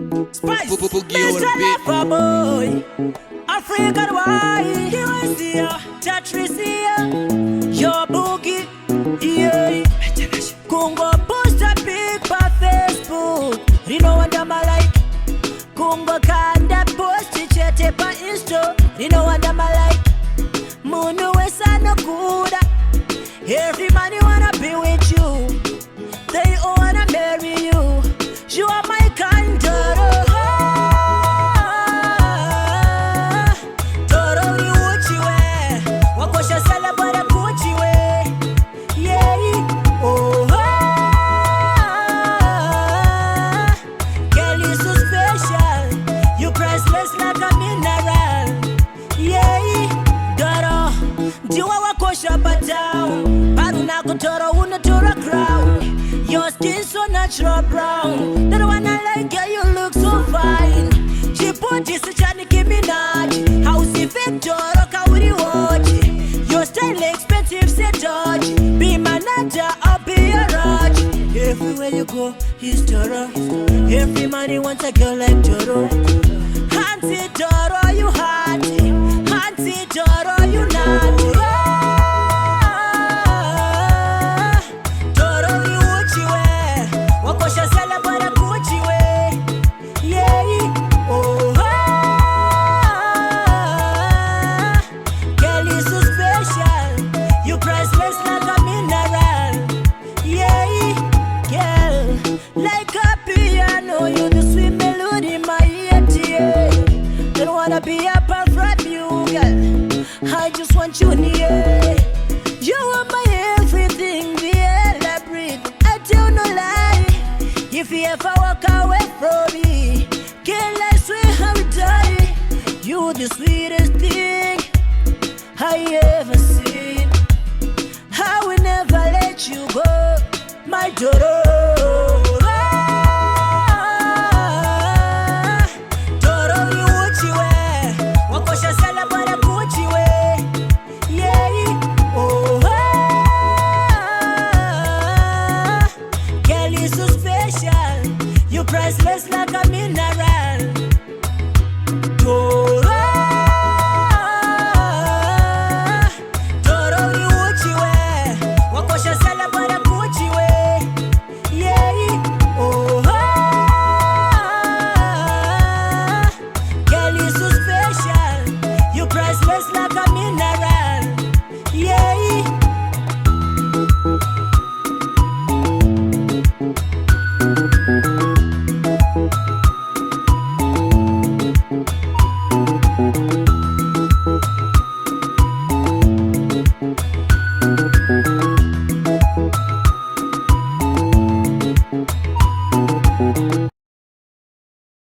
Spice, Mr. Lover Boy, African White, USA, Tatricia, your boogie, yeah. Congo post a pic pa Facebook, Rino wanda malike. Congo kanda post chete pa Insta, Rino wanda malike. Munu wesa no kuda, every man wanna be with you, they all wanna marry you. You are my kind of your skin so natural brown. That one I like, girl, you look so fine. She put this Johnny Minaj. House Victor, Kauri watch. Your style expensive, say touch. Be my nata, I'll be your raj. Everywhere you go, he's Toro. Every man he wants a girl like Toro. Hansi Toro, you hearty. Hansi Toro, you naughty. Be apart from you, girl. I just want you near. You are my everything, the air I breathe. I tell no lie. If you ever walk away from me, girl, I swear I will die. You the sweetest thing I ever seen. I will never let you go, my daughter. Priceless like a mineral. Toro, Toro, you uchi we. Wakosha sala bara kuchi we. Yeah, oh, girl, you so special. You priceless like a mineral. Yeah.